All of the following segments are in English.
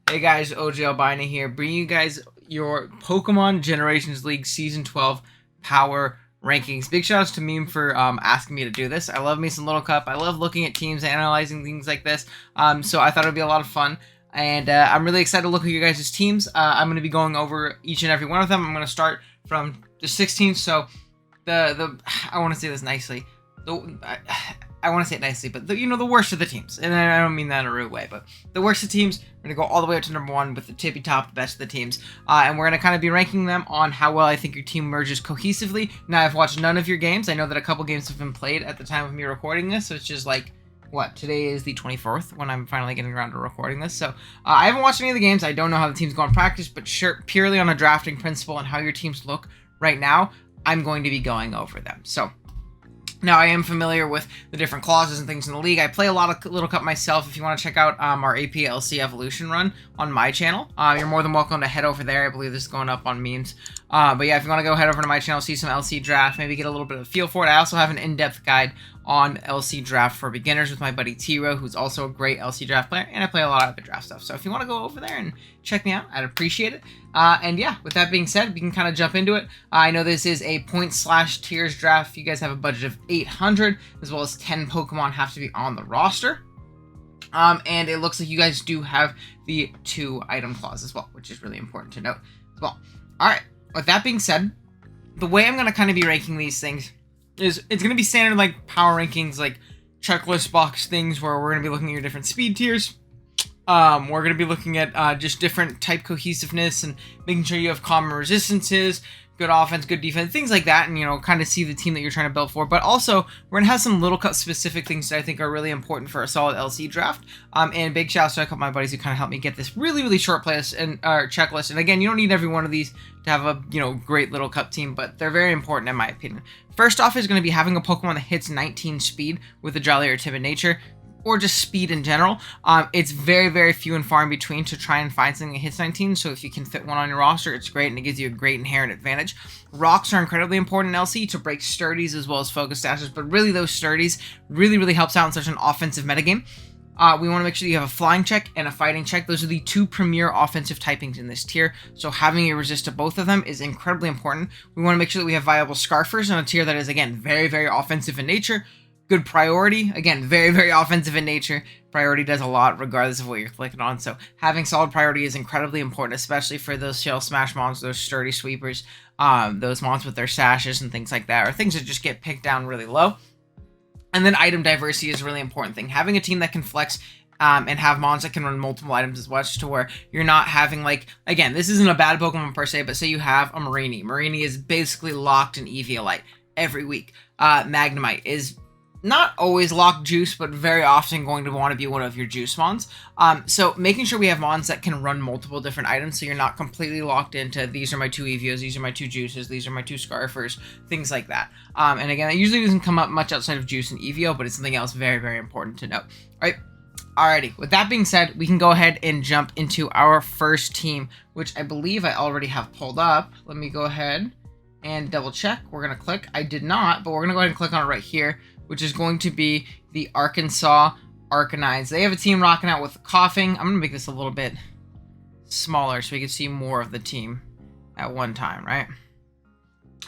Hey guys, OGalbina here, bringing you guys your Pokemon Generations League Season 12 Power Rankings. Big shout outs to Meme for asking me to do this. I love me some Little Cup. I love looking at teams, analyzing things like this. So I thought it would be a lot of fun. And I'm really excited to look at your guys' teams. I'm going to be going over each and every one of them. I'm going to start from the 16th. So I want to say this nicely. I want to say it nicely, but the worst of the teams. And I don't mean that in a rude way, but the worst of the teams, we're going to go all the way up to number 1 with the tippy top, the best of the teams. And we're going to kind of be ranking them on how well I think your team merges cohesively. Now, I've watched none of your games. I know that a couple games have been played at the time of me recording this, so it's just like, what, today is the 24th when I'm finally getting around to recording this. So I haven't watched any of the games. I don't know how the teams go in practice, but sure, purely on a drafting principle and how your teams look right now, I'm going to be going over them. So now, I am familiar with the different clauses and things in the league. I play a lot of Little Cup myself. If you want to check out our APA LC Evolution run on my channel, you're more than welcome to head over there. I believe this is going up on memes. But yeah, if you want to go head over to my channel, see some LC draft, maybe get a little bit of a feel for it. I also have an in-depth guide on LC draft for beginners with my buddy T-Ro, who's also a great LC draft player, and I play a lot of other draft stuff. So if you want to go over there and check me out, I'd appreciate it. And yeah, with that being said, we can kind of jump into it. I know this is a point/tiers draft. You guys have a budget of 800, as well as 10 Pokemon have to be on the roster. And it looks like you guys do have the 2 item clause as well, which is really important to note as well. All right, with that being said, the way I'm going to kind of be ranking these things is it's going to be standard like power rankings, like checklist box things where we're going to be looking at your different speed tiers. We're going to be looking at just different type cohesiveness and making sure you have common resistances, good offense, good defense, things like that, and, kind of see the team that you're trying to build for. But also, we're going to have some Little Cup specific things that I think are really important for a solid LC draft. And big shout out to a couple of my buddies who kind of helped me get this really, really short playlist and checklist. And again, you don't need every one of these to have a, great Little Cup team, but they're very important in my opinion. First off is going to be having a Pokemon that hits 19 speed with a Jolly or Timid nature, or just speed in general. It's very, very few and far in between to try and find something that hits 19, so if you can fit one on your roster, it's great, and it gives you a great inherent advantage. Rocks are incredibly important in LC to break sturdies as well as focus dashes, but really those sturdies really, really helps out in such an offensive metagame. We want to make sure you have a flying check and a fighting check. Those are the 2 premier offensive typings in this tier, so having a resist to both of them is incredibly important. We want to make sure that we have viable Scarfers on a tier that is, again, very, very offensive in nature. Good priority, again, very, very offensive in nature. Priority does a lot regardless of what you're clicking on, so having solid priority is incredibly important, especially for those shell smash mons, those sturdy sweepers, those mons with their sashes and things like that, or things that just get picked down really low. And then item diversity is a really important thing. Having a team that can flex and have mons that can run multiple items as well, to where you're not having, like, again, this isn't a bad Pokemon per se, but say you have a Mareanie. Mareanie is basically locked in Eviolite every week. Magnemite is not always locked juice, but very often going to want to be one of your juice mons. So making sure we have mons that can run multiple different items, so you're not completely locked into these are my 2 Evios, these are my 2 juices, these are my 2 Scarfers, things like that. And again, it usually doesn't come up much outside of juice and Evio, but it's something else very, very important to note. All right. Alrighty, with that being said, we can go ahead and jump into our first team, which I believe I already have pulled up. Let me go ahead and double check. We're going to click. I did not, but we're going to go ahead and click on it right here, which is going to be the Arkansas Arcanines. They have a team rocking out with Coughing. I'm going to make this a little bit smaller so we can see more of the team at one time, right?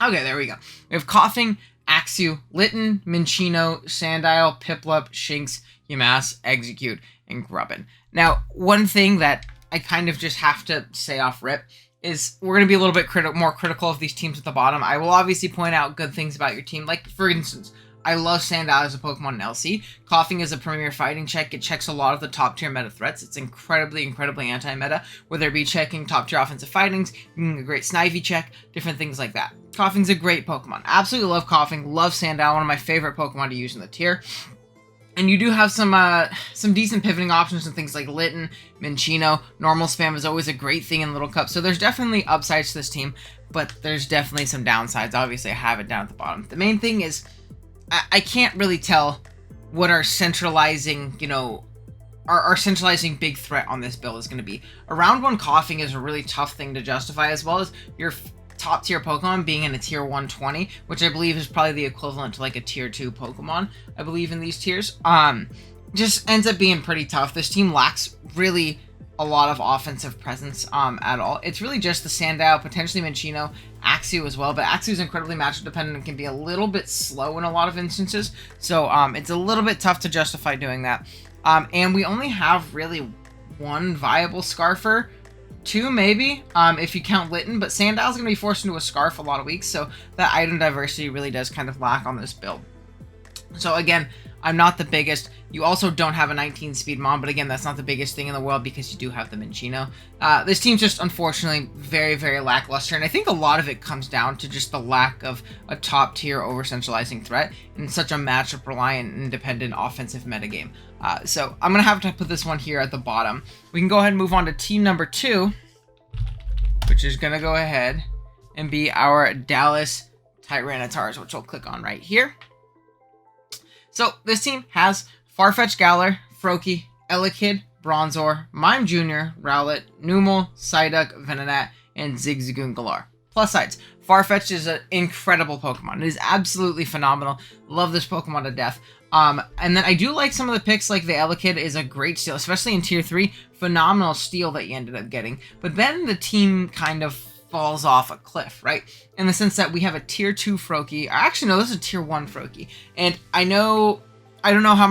Okay, there we go. We have Coughing, Axew, Litten, Minccino, Sandile, Piplup, Shinx, Yamask, Execute, and Grubbin. Now, one thing that I kind of just have to say off rip is we're going to be a little bit more critical of these teams at the bottom. I will obviously point out good things about your team. Like, for instance, I love Sandile as a Pokemon in LC. Coughing is a premier fighting check. It checks a lot of the top tier meta threats. It's incredibly, incredibly anti-meta, whether it be checking top tier offensive fightings, a great Snivy check, different things like that. Coughing's a great Pokemon. Absolutely love Coughing. Love Sandile, one of my favorite Pokemon to use in the tier. And you do have some decent pivoting options and things like Litten, Minccino. Normal spam is always a great thing in Little Cup. So there's definitely upsides to this team, but there's definitely some downsides. Obviously, I have it down at the bottom. The main thing is I can't really tell what our centralizing, our centralizing big threat on this build is going to be. A round 1 Coughing is a really tough thing to justify, as well as your top tier Pokemon being in a tier 120, which I believe is probably the equivalent to like a tier 2 Pokemon, I believe, in these tiers. Just ends up being pretty tough. This team lacks really a lot of offensive presence at all. It's really just the Sandile, potentially Minccino, Axew as well, but Axew is incredibly matchup dependent and can be a little bit slow in a lot of instances, so it's a little bit tough to justify doing that. And we only have really one viable Scarfer, two maybe, if you count Litten, but Sandile's going to be forced into a Scarf a lot of weeks, so that item diversity really does kind of lack on this build. So again, I'm not the biggest. You also don't have a 19 speed Mom, but again, that's not the biggest thing in the world because you do have the Minccino. This team's just unfortunately very, very lackluster, and I think a lot of it comes down to just the lack of a top tier over-centralizing threat in such a matchup reliant and dependent offensive metagame. So I'm going to have to put this one here at the bottom. We can go ahead and move on to team number 2, which is going to go ahead and be our Dallas Tyranitars, which I'll click on right here. So this team has Farfetch Galar, Froakie, Elekid, Bronzor, Mime Jr., Rowlet, Numel, Psyduck, Venonat, and Zigzagoon Galar. Plus sides. Farfetch is an incredible Pokemon. It is absolutely phenomenal. Love this Pokemon to death. And then I do like some of the picks, like the Elekid is a great steal, especially in Tier 3. Phenomenal steal that you ended up getting. But then the team kind of falls off a cliff, right? In the sense that we have a Tier 2 Froakie. Actually, no, this is a Tier 1 Froakie. And I don't know how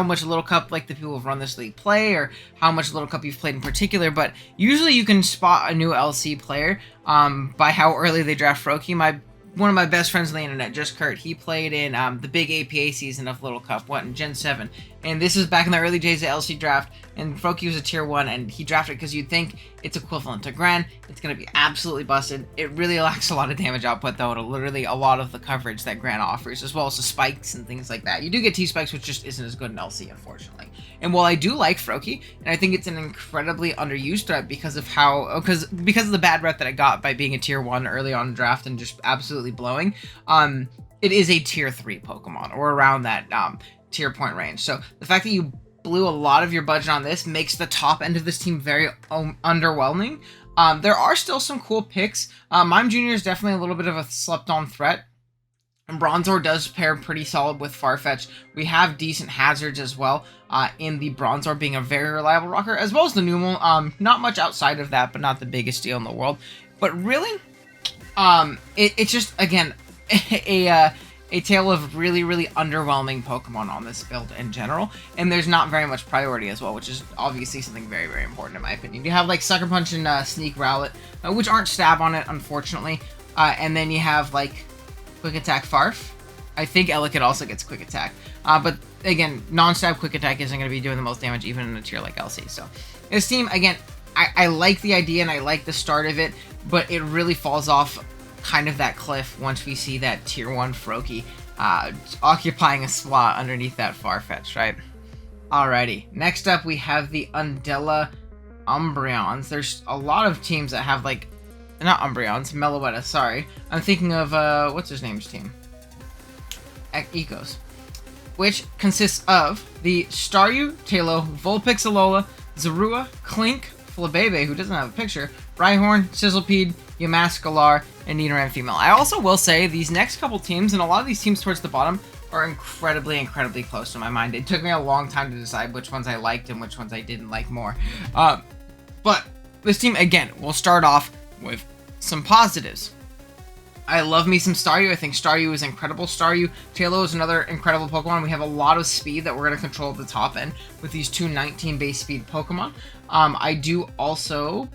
much Little Cup, like the people who've run this league, play, or how much Little Cup you've played in particular, but usually you can spot a new LC player by how early they draft Froakie. One of my best friends on the internet, just Kurt, he played in the big APA season of Little Cup, in Gen 7. And this was back in the early days of LC draft, and Froakie was a Tier 1, and he drafted because you'd think it's equivalent to Gran. It's going to be absolutely busted. It really lacks a lot of damage output, though, to literally a lot of the coverage that Gran offers, as well as the spikes and things like that. You do get T-spikes, which just isn't as good in LC, unfortunately. And while I do like Froakie, and I think it's an incredibly underused threat because of because of the bad rep that I got by being a Tier 1 early on in draft and just absolutely blowing, it is a Tier 3 Pokemon, or around that tier point range. So the fact that you blew a lot of your budget on this makes the top end of this team very underwhelming. There are still some cool picks. Mime Jr. is definitely a little bit of a slept-on threat. And Bronzor does pair pretty solid with Farfetch. We have decent hazards as well, in the Bronzor being a very reliable rocker, as well as the Numel. Not much outside of that, but not the biggest deal in the world. But really, it's just, again, a tale of really, really underwhelming Pokemon on this build in general, and there's not very much priority as well, which is obviously something very, very important in my opinion. You have like Sucker Punch and Sneak Rowlet, which aren't stab on it, unfortunately, and then you have like Quick Attack Farf. I think Elekid also gets Quick Attack, but again, non-stab Quick Attack isn't going to be doing the most damage even in a tier like LC. So this team, again, I like the idea and I like the start of it, but it really falls off kind of that cliff once we see that Tier 1 Froakie occupying a slot underneath that Farfetch, right? Alrighty, next up we have the Undella Umbreons. There's a lot of teams that have like, not Umbreons, Meloettas, sorry. I'm thinking of, what's his name's team? Ecos. Which consists of the Staryu, Tailo, Vulpix, Alola, Zorua, Clink, Flabebe, who doesn't have a picture, Rhyhorn, Sizzlipede, Yamask, Galar, and Nidoran Female. I also will say these next couple teams, and a lot of these teams towards the bottom, are incredibly, incredibly close to my mind. It took me a long time to decide which ones I liked and which ones I didn't like more. But this team, again, will start off with some positives. I love me some Staryu. I think Staryu is incredible. Staryu, Tailo is another incredible Pokemon. We have a lot of speed that we're going to control at the top end with these two 19 base speed Pokemon. I do also...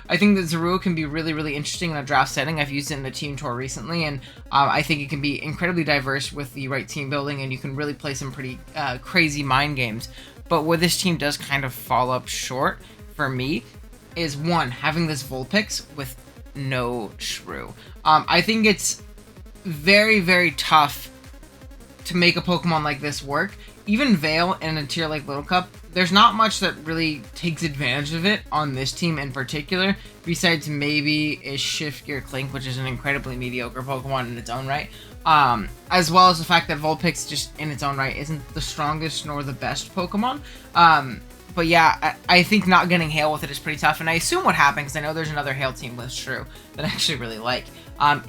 I think that Zorua can be really, really interesting in a draft setting. I've used it in the team tour recently, and I think it can be incredibly diverse with the right team building, and you can really play some pretty crazy mind games. But where this team does kind of fall up short, for me, is one, having this Vulpix with no Shrew. I think it's very, very tough to make a Pokemon like this work. Even Veil in a tier like Little Cup, there's not much that really takes advantage of it on this team in particular, besides maybe a Shift Gear Clink, which is an incredibly mediocre Pokemon in its own right, as well as the fact that Vulpix just in its own right isn't the strongest nor the best Pokemon. But yeah, I think not getting Hail with it is pretty tough, and I assume what happened, because I know there's another Hail team with Shrew that I actually really like,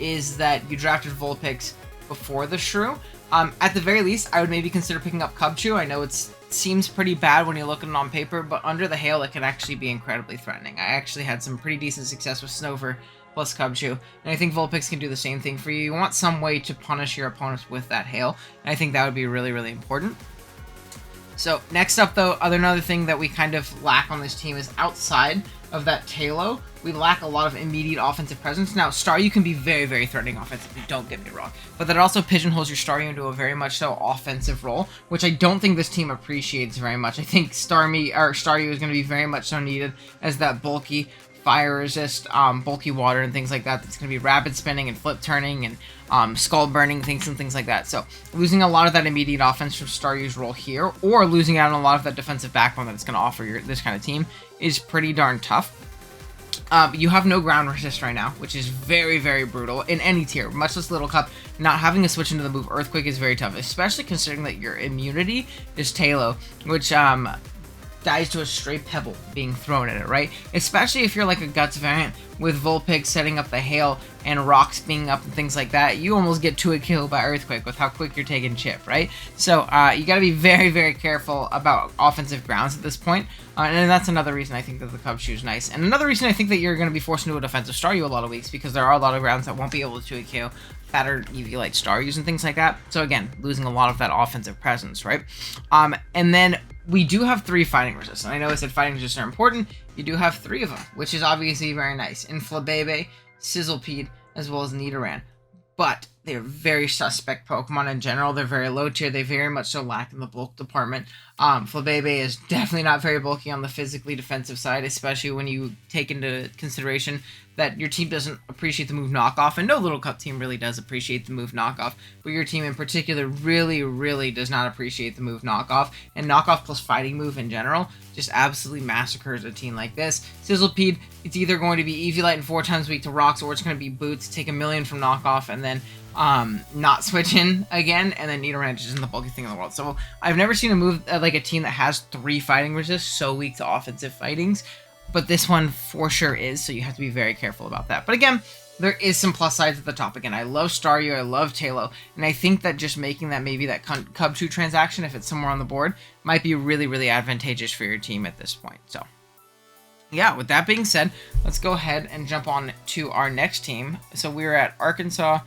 is that you drafted Vulpix before the Shrew. At the very least, I would maybe consider picking up Cubchoo. I know it's seems pretty bad when you look at it on paper, but under the hail, it can actually be incredibly threatening. I actually had some pretty decent success with Snover plus Cubchoo, and I think Vulpix can do the same thing for you. You want some way to punish your opponents with that hail, and I think that would be really, really important. So next up, though, another thing that we kind of lack on this team is outside of that Tailo, we lack a lot of immediate offensive presence. Now, Staryu can be very, very threatening offensively, don't get me wrong, but that also pigeonholes your Staryu into a very much so offensive role, which I don't think this team appreciates very much. I think Staryu is going to be very much so needed as that bulky fire resist, bulky water and things like that. That's going to be rapid spinning and flip turning and skull burning things and things like that. So losing a lot of that immediate offense from Staryu's role here, or losing out on a lot of that defensive backbone that it's going to offer this kind of team, is pretty darn tough. You have no ground resist right now, which is very, very brutal in any tier, much less Little Cup. Not having a switch into the move Earthquake is very tough, especially considering that your immunity is Tailo, which dies to a stray pebble being thrown at it, right? Especially if you're like a Guts variant with Vulpix setting up the hail and rocks being up and things like that, you almost get to a kill by Earthquake with how quick you're taking chip, right? So you got to be very, very careful about offensive grounds at this point, and that's another reason I think that the Cubchoo is nice, and another reason I think that you're going to be forced into a defensive Staryu a lot of weeks, because there are a lot of grounds that won't be able to KO fatter EV Light Staryus and things like that. So again, losing a lot of that offensive presence, right? And then we do have 3 fighting resists, and I know I said fighting resists are important. You do have 3 of them, which is obviously very nice. In Flabebe, Sizzlipede, as well as Nidoran. But they're very suspect Pokemon in general. They're very low tier. They very much so lack in the bulk department. Flabebe is definitely not very bulky on the physically defensive side, especially when you take into consideration that your team doesn't appreciate the move Knockoff, and no Little Cup team really does appreciate the move Knockoff, but your team in particular really, really does not appreciate the move Knockoff, and Knockoff plus fighting move in general just absolutely massacres a team like this. Sizzlipede, it's either going to be Eviolite and 4 times weak to rocks, or it's going to be Boots, take a million from Knockoff, and then not switch in again, and then Nidoran just isn't the bulky thing in the world. So I've never seen a move like a team that has 3 fighting resists so weak to offensive fightings, but this one for sure is, so you have to be very careful about that. But again, there is some plus sides at the top. Again, I love Staryu, I love Tailo, and I think that just making that maybe that Cubchoo transaction, if it's somewhere on the board, might be really, really advantageous for your team at this point. So yeah, with that being said, let's go ahead and jump on to our next team. So we're at Arkansas.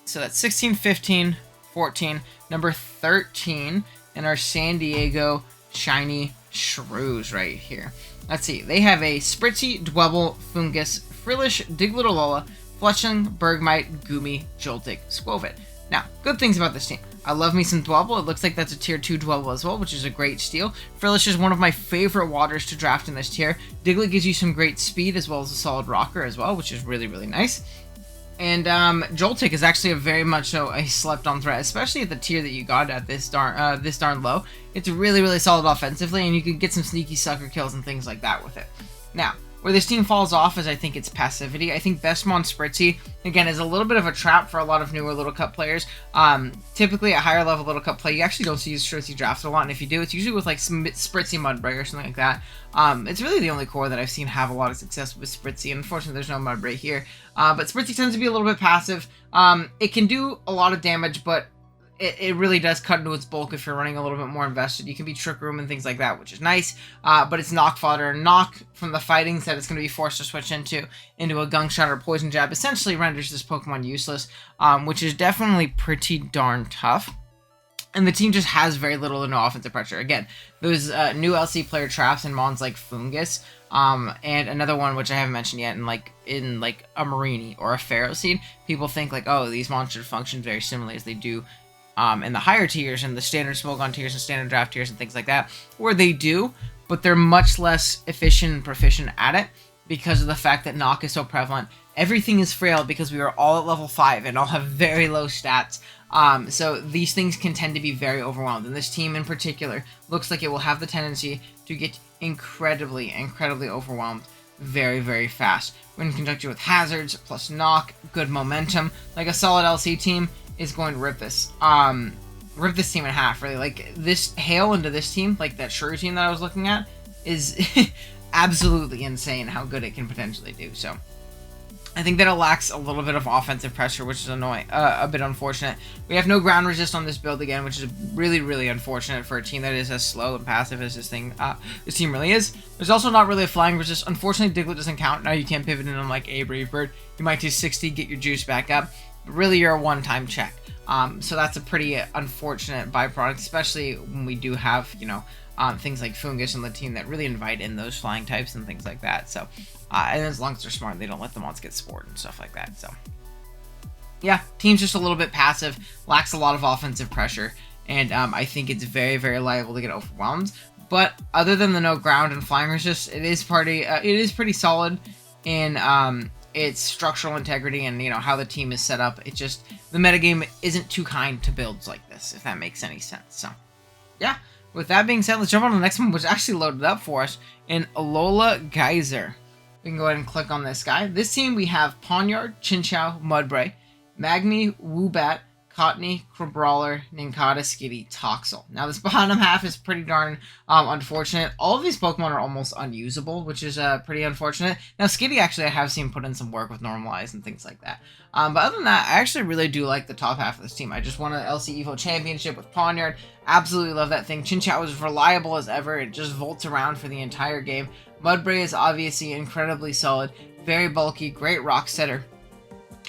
So that's 16, 15, 14, number 13 in our San Diego Shiny Shrews right here. Let's see. They have a Spritzy, Dwebble, Fungus, Frillish, Diglett, Fletchling, Bergmite, Goomy, Joltik, Squovit. Now, good things about this team. I love me some Dwebble. It looks like that's a tier 2 Dwebble as well, which is a great steal. Frillish is one of my favorite waters to draft in this tier. Diglett gives you some great speed as well as a solid rocker as well, which is really, really nice. And Joltik is actually a very much so a slept-on threat, especially at the tier that you got at this darn low. It's really, really solid offensively, and you can get some sneaky sucker kills and things like that with it. Now, where this team falls off is I think its passivity. I think Bestmon Spritzy, again, is a little bit of a trap for a lot of newer Little Cup players. Typically, at higher level Little Cup play, you actually don't see Spritzy drafted a lot, and if you do, it's usually with like some Spritzy Mudbray or something like that. It's really the only core that I've seen have a lot of success with Spritzy, and unfortunately there's no Mudbray here. But Spritzy tends to be a little bit passive. It can do a lot of damage, but it really does cut into its bulk if you're running a little bit more invested. You can be Trick Room and things like that, which is nice, but it's Knock fodder. Knock from the fighting that it's going to be forced to switch into a Gunk Shot or Poison Jab essentially renders this Pokemon useless, which is definitely pretty darn tough. And the team just has very little to no offensive pressure. Again, those new LC player traps in mons like Fungus, and another one which I haven't mentioned yet in like a Marini or a Ferroseed. People think like, oh, these monsters function very similarly as they do in the higher tiers and the standard Smogon tiers and standard draft tiers and things like that, where they do, but they're much less efficient and proficient at it because of the fact that Knock is so prevalent. Everything is frail because we are all at level 5 and all have very low stats. So these things can tend to be very overwhelmed, and this team in particular looks like it will have the tendency to get incredibly overwhelmed very, very fast. When conjuncted with hazards plus Knock, good momentum, like a solid LC team is going to rip this team in half, really. Like, this hail into this team, like that Shrew team that I was looking at, is absolutely insane how good it can potentially do. So I think that it lacks a little bit of offensive pressure, which is annoying, a bit unfortunate. We have no ground resist on this build again, which is really, really unfortunate for a team that is as slow and passive as this team really is. There's also not really a flying resist. Unfortunately, Diglett doesn't count. Now you can't pivot in on like a Brave Bird. You might do 60, get your juice back up, but really you're a one-time check. So that's a pretty unfortunate byproduct, especially when we do have, you know, things like Fungus on the team that really invite in those flying types and things like that. So, and as long as they're smart, they don't let the mons get spored and stuff like that. So, yeah, team's just a little bit passive, lacks a lot of offensive pressure, and I think it's very, very liable to get overwhelmed. But other than the no ground and flying resist, it is pretty solid in its structural integrity and, you know, how the team is set up. It's just the metagame isn't too kind to builds like this, if that makes any sense. So, yeah. With that being said, let's jump on to the next one, which actually loaded up for us in Alola Geiser. We can go ahead and click on this guy. This team, we have Pawniard, Chinchou, Mudbray, Magmy, Woobat, Cottonee, Crabrawler, Nincada, Skitty, Toxel. Now, this bottom half is pretty darn unfortunate. All of these Pokemon are almost unusable, which is pretty unfortunate. Now, Skitty, actually, I have seen put in some work with Normalize and things like that. But other than that, I actually really do like the top half of this team. I just won an LC Evo Championship with Pawniard. Absolutely love that thing. Chinchou is reliable as ever. It just volts around for the entire game. Mudbray is obviously incredibly solid. Very bulky, great rock setter.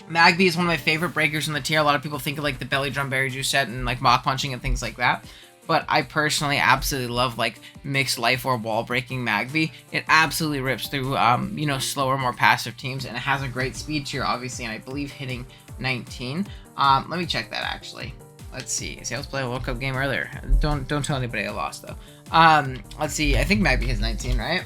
Magby is one of my favorite breakers in the tier. A lot of people think of like the Belly Drum Berry Juice set and like Mach Punching and things like that. But I personally absolutely love like mixed life or wall breaking Magby. It absolutely rips through you know, slower, more passive teams, and it has a great speed tier, obviously, and I believe hitting 19. Let me check that actually. Let's see. See, I was playing a World Cup game earlier. Don't tell anybody I lost though. Let's see. I think Magby hits 19, right?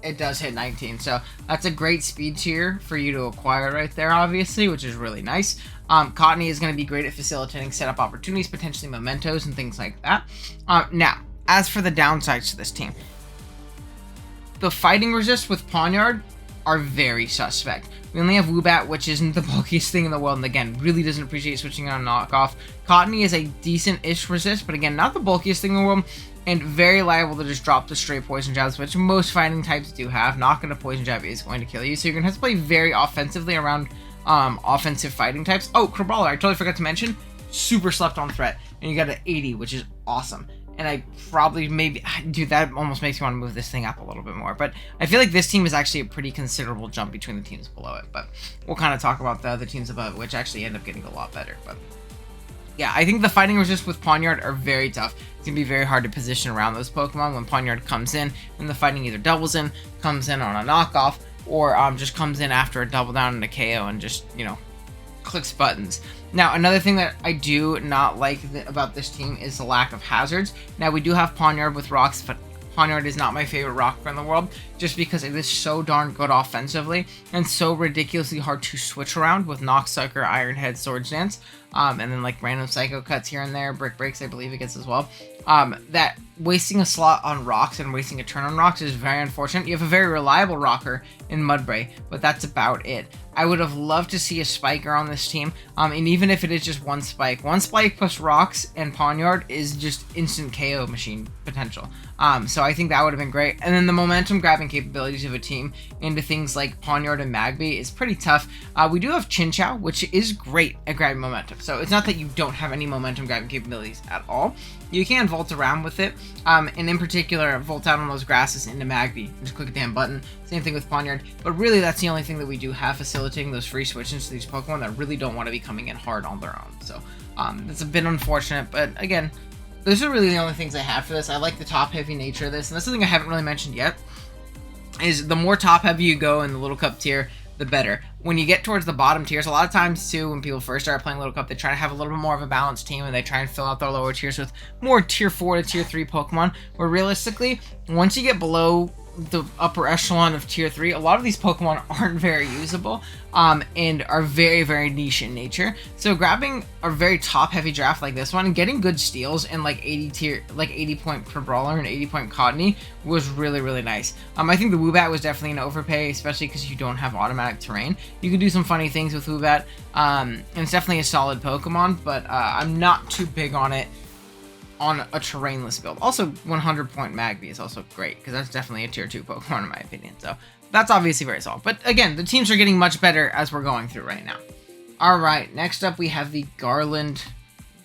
It does hit 19, so that's a great speed tier for you to acquire right there, obviously, which is really nice. Cottonee is going to be great at facilitating setup opportunities, potentially mementos and things like that. Now, as for the downsides to this team, the fighting resist with Pawniard are very suspect. We only have Woobat, which isn't the bulkiest thing in the world, and again, really doesn't appreciate switching on a knockoff. Cottonee is a decent-ish resist, but again, not the bulkiest thing in the world, and very liable to just drop the straight poison jabs, which most fighting types do have. Not going to poison jab is going to kill you, so you're going to have to play very offensively around offensive fighting types. Oh, Crabrawler, I totally forgot to mention, super slept on threat, and you got an 80, which is awesome. And I probably, dude, that almost makes me want to move this thing up a little bit more. But I feel like this team is actually a pretty considerable jump between the teams below it. But we'll kind of talk about the other teams above it, which actually end up getting a lot better. But yeah, I think the fighting resist with Pawniard are very tough. It's going to be very hard to position around those Pokemon when Pawniard comes in, and the fighting either doubles in, comes in on a knockoff, or just comes in after a double down and a KO and just, you know, clicks buttons. Now, another thing that I do not like about this team is the lack of hazards. Now, we do have Pawniard with rocks, but Pawniard is not my favorite rocker in the world, just because it is so darn good offensively and so ridiculously hard to switch around with Knocksucker, Iron Head, Swords Dance, and then like random Psycho Cuts here and there, Brick Breaks I believe it gets as well. That wasting a slot on rocks and wasting a turn on rocks is very unfortunate. You have a very reliable rocker in Mudbray, but that's about it. I would have loved to see a spiker on this team, and even if it is just one spike plus rocks and Pawniard is just instant KO machine potential. So I think that would have been great. And then the momentum grabbing capabilities of a team into things like Pawniard and Magby is pretty tough. We do have Chinchou, which is great at grabbing momentum. So it's not that you don't have any momentum grabbing capabilities at all. You can vault around with it, and in particular, vault out on those grasses into Magby. Just click a damn button. Same thing with Pawniard. But really, that's the only thing that we do have facilitating those free switches to these Pokemon that really don't want to be coming in hard on their own. So that's a bit unfortunate, but again, those are really the only things I have for this. I like the top-heavy nature of this, and that's something I haven't really mentioned yet, is the more top-heavy you go in the Little Cup tier, the better. When you get towards the bottom tiers, a lot of times too, when people first start playing Little Cup, they try to have a little bit more of a balanced team, and they try and fill out their lower tiers with more tier 4 to tier 3 Pokemon, where realistically, once you get below the upper echelon of tier 3, a lot of these Pokemon aren't very usable, and are very, very niche in nature. So grabbing a very top heavy draft like this one and getting good steals in like 80 point per brawler and 80 point Cottonee was really, really nice. I think the Woobat was definitely an overpay, especially because you don't have automatic terrain. You can do some funny things with Woobat, and it's definitely a solid Pokemon, but I'm not too big on it on a terrainless build. Also, 100 point Magby is also great, because that's definitely a tier 2 Pokemon in my opinion. So that's obviously very solid. But again, the teams are getting much better as we're going through right now. Alright, next up we have the Garland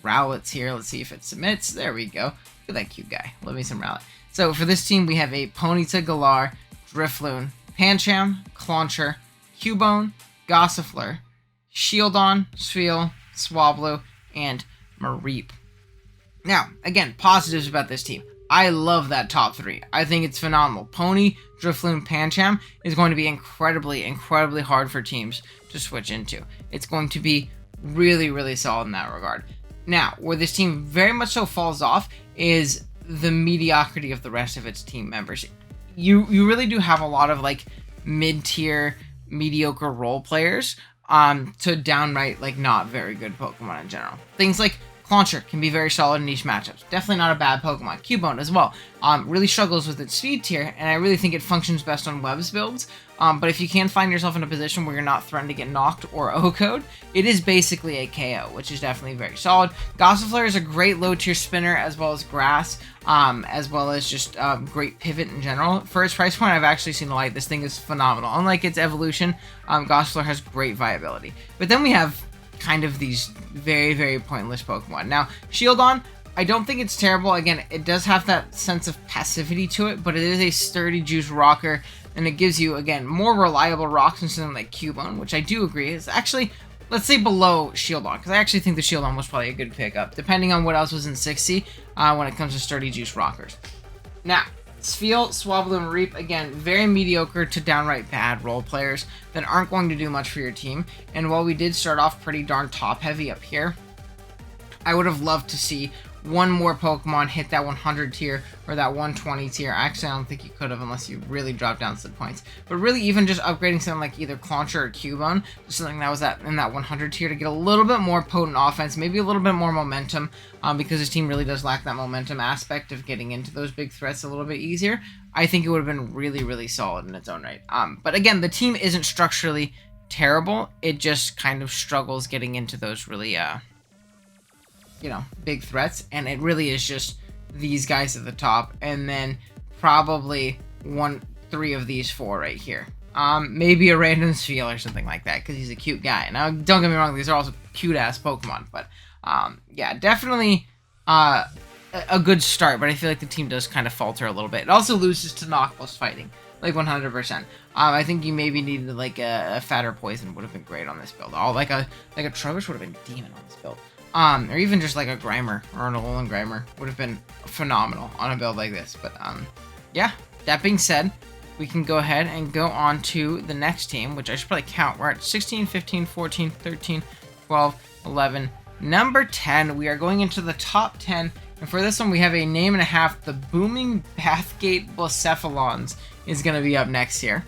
Rowlets here. Let's see if it submits. There we go. Look at that cute guy. Love me some Rowlet. So for this team, we have a Ponyta Galar, Drifloon, Pancham, Clauncher, Cubone, Gossifleur, Shieldon, Spheal, Swablu, and Mareep. Now, again, positives about this team. I love that top 3. I think it's phenomenal. Pony, Drifloon, Pancham is going to be incredibly, incredibly hard for teams to switch into. It's going to be really, really solid in that regard. Now, where this team very much so falls off is the mediocrity of the rest of its team members. You really do have a lot of like mid-tier, mediocre role players to downright like not very good Pokemon in general. Things like Clauncher can be very solid in niche matchups. Definitely not a bad Pokemon. Cubone as well. Really struggles with its speed tier, and I really think it functions best on Webs builds. But if you can find yourself in a position where you're not threatened to get knocked or O-code, it is basically a KO, which is definitely very solid. Gossifleur is a great low-tier spinner, as well as grass, as well as just great pivot in general. For its price point, I've actually seen the light. This thing is phenomenal. Unlike its evolution, Gossifleur has great viability. But then we have kind of these very, very pointless Pokemon. Now, Shieldon, I don't think it's terrible. Again, it does have that sense of passivity to it, but it is a sturdy juice rocker, and it gives you, again, more reliable rocks than something like Cubone, which I do agree is actually, let's say, below Shieldon, because I actually think the Shieldon was probably a good pickup, depending on what else was in 60 when it comes to sturdy juice rockers. Now, Spheal, Swablu, and Mareep, again, very mediocre to downright bad role players that aren't going to do much for your team. And while we did start off pretty darn top-heavy up here, I would have loved to see one more Pokemon hit that 100 tier or that 120 tier. Actually, I don't think you could have unless you really dropped down some points. But really, even just upgrading something like either Clauncher or Cubone to something that was in that 100 tier to get a little bit more potent offense, maybe a little bit more momentum, because this team really does lack that momentum aspect of getting into those big threats a little bit easier. I think it would have been really, really solid in its own right. But again, the team isn't structurally terrible. It just kind of struggles getting into those really, big threats, and it really is just these guys at the top, and then probably 3 of these 4 right here. Maybe a random Spheal or something like that, because he's a cute guy. Now, don't get me wrong, these are also cute-ass Pokemon, but, yeah, definitely a good start, but I feel like the team does kind of falter a little bit. It also loses to Knock plus Fighting, like 100%. I think you maybe needed, like, a Fatter Poison would have been great on this build. Like a Trubbish would have been demon on this build. Or even just like a Grimer or an Alolan Grimer would have been phenomenal on a build like this. But, yeah, that being said, we can go ahead and go on to the next team, which I should probably count. We're at 16, 15, 14, 13, 12, 11. Number 10, we are going into the top 10. And for this one, we have a name and a half. The Booming Bathgate Blacephalons is going to be up next here.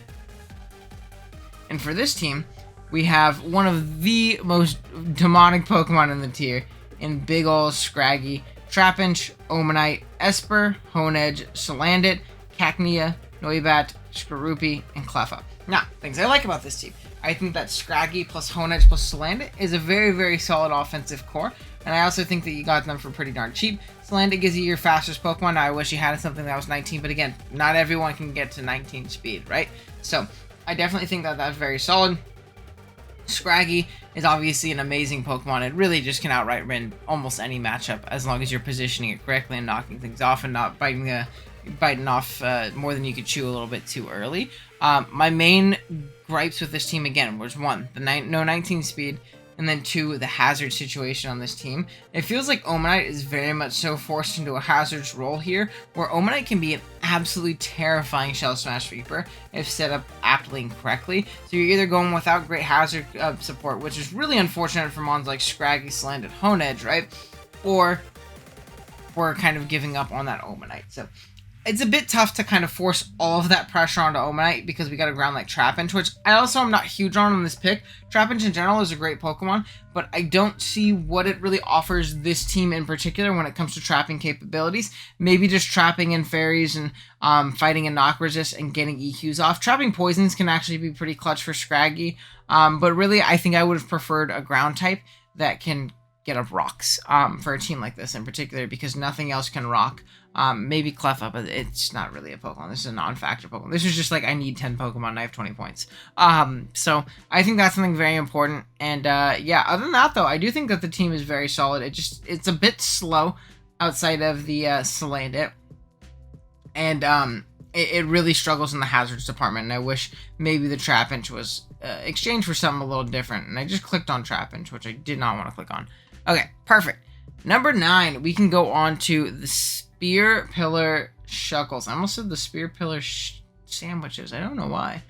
And for this team, we have one of the most demonic Pokemon in the tier in big ol' Scraggy, Trapinch, Omanite, Esper, Honedge, Salandit, Cacnea, Noibat, Skorupi, and Cleffa. Now, things I like about this team. I think that Scraggy plus Honedge plus Salandit is a very, very solid offensive core, and I also think that you got them for pretty darn cheap. Salandit gives you your fastest Pokemon. Now, I wish you had something that was 19, but again, not everyone can get to 19 speed, right? So, I definitely think that that's very solid. Scraggy is obviously an amazing Pokemon. It really just can outright win almost any matchup as long as you're positioning it correctly and knocking things off and not biting off more than you could chew a little bit too early. My main gripes with this team, again, was 1, the no 19 speed, and then 2, the hazard situation on this team. It feels like Omanite is very much so forced into a hazards role here, where Omanite can be an absolutely terrifying Shell Smash Reaper if set up aptly and correctly. So you're either going without great hazard support, which is really unfortunate for mons like Scraggy, Salandit, Honedge, right? Or we're kind of giving up on that Omanite. So it's a bit tough to kind of force all of that pressure onto Omanite because we got a ground like Trapinch, which I also am not huge on this pick. Trapinch in general is a great Pokemon, but I don't see what it really offers this team in particular when it comes to trapping capabilities. Maybe just trapping in fairies and fighting in knock resist and getting EQs off. Trapping poisons can actually be pretty clutch for Scraggy, but really I think I would have preferred a ground type that can get up rocks for a team like this in particular, because nothing else can rock. Maybe Cleffa, but it's not really a Pokemon. This is a non-factor Pokemon. This is just like, I need 10 Pokemon and I have 20 points. So I think that's something very important. And yeah, other than that though, I do think that the team is very solid. It's a bit slow outside of the Salandit. And it really struggles in the hazards department. And I wish maybe the Trapinch was exchanged for something a little different. And I just clicked on Trapinch, which I did not want to click on. Okay, perfect. Number 9, we can go on to the Spear Pillar Shuckles. I almost said the Spear Pillar sandwiches. I don't know why.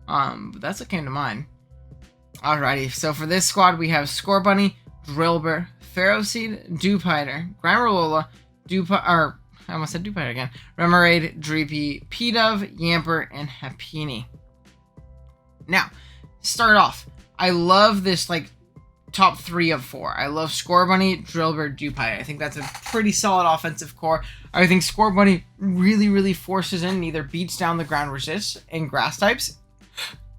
But that's what came to mind. Alrighty, so for this squad, we have Scorbunny, Drillbur, Ferroseed, Dewpider, Grimerlola, I almost said Dewpider again, Remoraid, Dreepy, Pidove, Yamper, and Happiny. Now, start off, I love this, like, top 3 of 4. I love Scorbunny, Drillbur, Dewpider. I think that's a pretty solid offensive core. I think Scorbunny really, really forces in and either beats down the ground resist and grass types,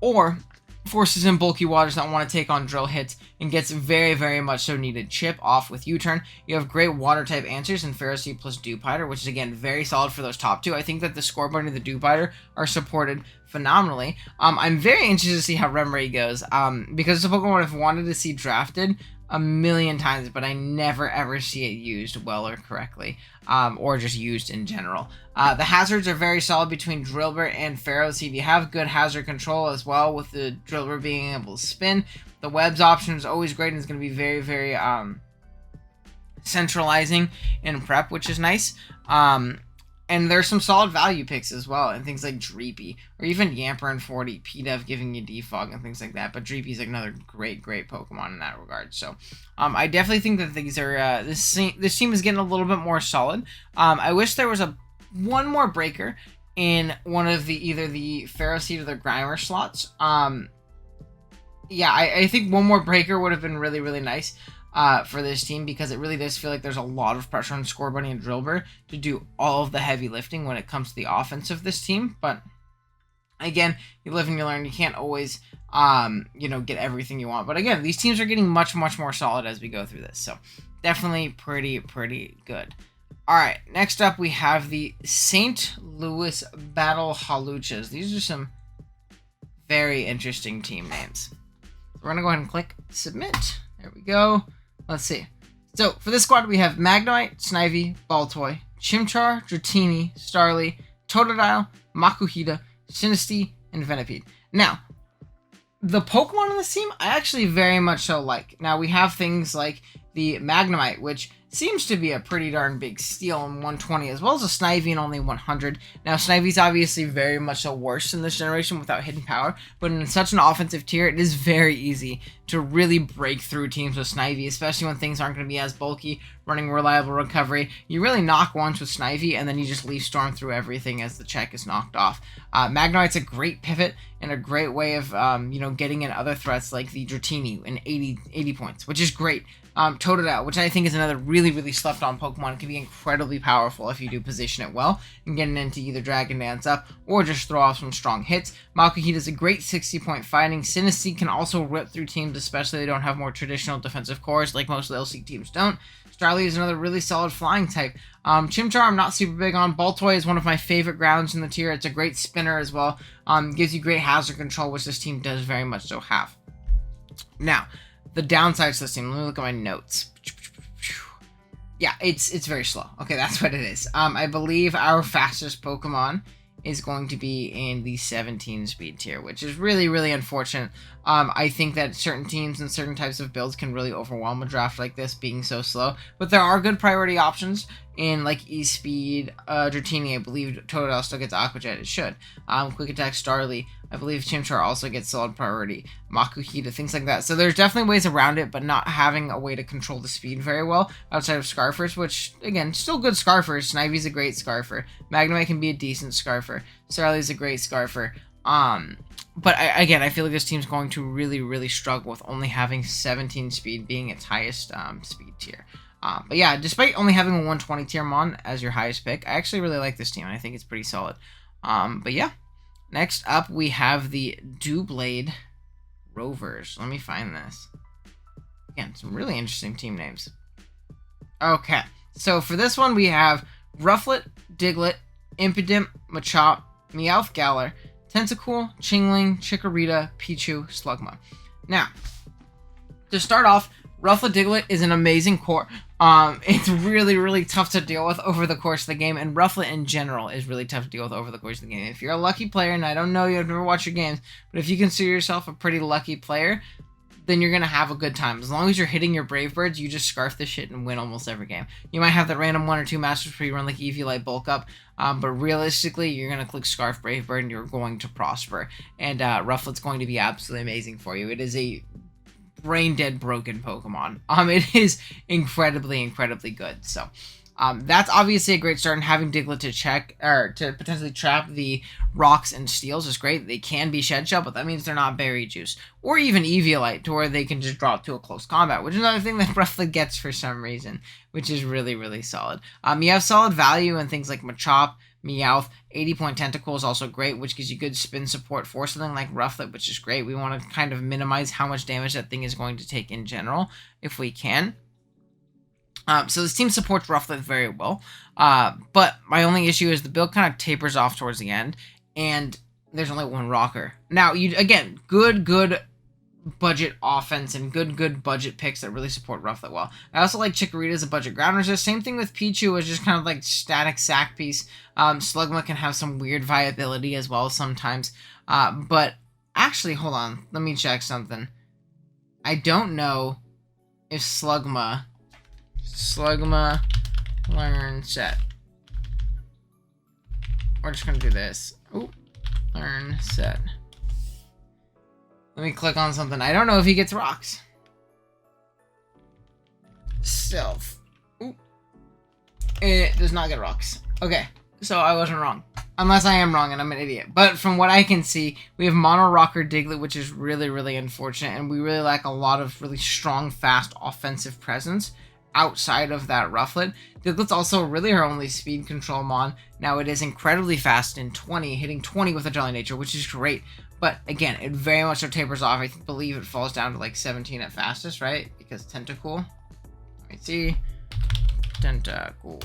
or forces in bulky waters that want to take on drill hits and gets very, very much so needed chip off with U-turn. You have great water type answers in Ferroseed plus Dewpider, which is again very solid for those top 2. I think that the Scorbunny and the Dewpider are supported phenomenally. I'm very interested to see how Remoraid goes, because it's a Pokemon I've wanted to see drafted a million times, but I never ever see it used well or correctly, or just used in general. The hazards are very solid between Drillbur and Ferroseed. You have good hazard control as well, with the Drillbur being able to spin. The webs option is always great and is going to be very, very centralizing in prep, which is nice. And there's some solid value picks as well, and things like Dreepy, or even Yamper and 40, Pidove giving you Defog and things like that. But Dreepy is like another great, great Pokemon in that regard. So, I definitely think that these are this team is getting a little bit more solid. I wish there was one more breaker in one of either the Ferroseed or the Grimer slots. Yeah, I think one more breaker would have been really, really nice. For this team, because it really does feel like there's a lot of pressure on Scorbunny and Drillbur to do all of the heavy lifting when it comes to the offense of this team. But again, you live and you learn. You can't always, get everything you want. But again, these teams are getting much, much more solid as we go through this. So definitely pretty good. All right, next up we have the St. Louis Battlehawluchas. These are some very interesting team names. We're going to go ahead and click submit. There we go. Let's see. So, for this squad, we have Magnemite, Snivy, Baltoy, Chimchar, Dratini, Starly, Totodile, Makuhita, Sinistea, and Venipede. Now, the Pokemon on this team, I actually very much so like. Now, we have things like the Magnemite, which seems to be a pretty darn big steal in 120, as well as a Snivy in only 100. Now, Snivy's obviously very much so worse in this generation without hidden power, but in such an offensive tier, it is very easy to really break through teams with Snivy, especially when things aren't going to be as bulky, running reliable recovery. You really knock once with Snivy, and then you just leaf storm through everything as the check is knocked off. Magnemite's a great pivot and a great way of, getting in other threats like the Dratini in 80 points, which is great. Totodile, which I think is another really, really slept-on Pokemon. It can be incredibly powerful if you do position it well and get it into either Dragon Dance up or just throw off some strong hits. Makuhita is a great 60-point fighting. Sinistea can also rip through teams, especially if they don't have more traditional defensive cores like most of the LC teams don't. Starly is another really solid flying type. Chimchar I'm not super big on. Baltoy is one of my favorite grounds in the tier. It's a great spinner as well. Gives you great hazard control, which this team does very much so have. Now, the downsides to this team, let me look at my notes. Yeah, it's very slow. Okay, that's what it is. I believe our fastest Pokemon is going to be in the 17 speed tier, which is really, really unfortunate. I think that certain teams and certain types of builds can really overwhelm a draft like this being so slow, but there are good priority options in like E-Speed, Dratini. I believe Totodile still gets Aqua Jet. It should. Quick Attack Starly. I believe Chimchar also gets solid priority. Makuhita, things like that. So there's definitely ways around it, but not having a way to control the speed very well outside of Scarfers, which, again, still good Scarfers. Snivy's a great Scarfer. Magnemite can be a decent Scarfer. Starly's a great Scarfer. But I feel like this team's going to really, really struggle with only having 17 speed being its highest speed tier. But yeah, despite only having a 120 tier Mon as your highest pick, I actually really like this team, and I think it's pretty solid. But yeah. Next up, we have the Doublade Rovers. Let me find this. Again, some really interesting team names. Okay, so for this one we have Rufflet, Diglett, Impidimp, Machop, Meowth Galar, Tentacool, Chingling, Chikorita, Pichu, Slugma. Now, to start off, Rufflet Diglett is an amazing core. It's really, really tough to deal with over the course of the game, and Rufflet in general is really tough to deal with over the course of the game. If you're a lucky player, and I don't know, you've never watched your games, but if you consider yourself a pretty lucky player, then you're going to have a good time. As long as you're hitting your Brave Birds, you just scarf this shit and win almost every game. You might have that random 1 or 2 Masters where you run like Eviolite Bulk Up, but realistically, you're going to click Scarf Brave Bird and you're going to prosper. And Rufflet's going to be absolutely amazing for you. It is a brain-dead broken Pokemon. It is incredibly, incredibly good. So, that's obviously a great start, and having Diglett to check, or to potentially trap the rocks and steels is great. They can be Shed Shell, but that means they're not Berry Juice. Or even Eviolite, to where they can just drop to a close combat, which is another thing that Rufflet gets for some reason, which is really, really solid. You have solid value in things like Machop, Meowth. 80-point Tentacool is also great, which gives you good spin support for something like Rufflet, which is great. We want to kind of minimize how much damage that thing is going to take in general, if we can. So this team supports Rufflet very well, but my only issue is the build kind of tapers off towards the end, and there's only one rocker. Now, again, good budget offense and good budget picks that really support Rufflet well. I also like Chikorita as a budget ground resist. Same thing with Pichu, as just kind of like static sack piece. Slugma can have some weird viability as well sometimes. But actually, hold on, let me check something. I don't know if Slugma learn set. We're just gonna do this. Ooh, learn set. Let me click on something. I don't know if he gets rocks. Stealth. Ooh. It does not get rocks. Okay, so I wasn't wrong. Unless I am wrong and I'm an idiot. But from what I can see, we have Mono Rocker Diglett, which is really, really unfortunate. And we really lack a lot of really strong, fast, offensive presence outside of that Rufflet. Diglett's also really her only speed control mon. Now, it is incredibly fast in 20, hitting 20 with a Jolly Nature, which is great. But again, it very much so tapers off. I believe it falls down to like 17 at fastest, right? Because Tentacool. Let me see. Tentacool.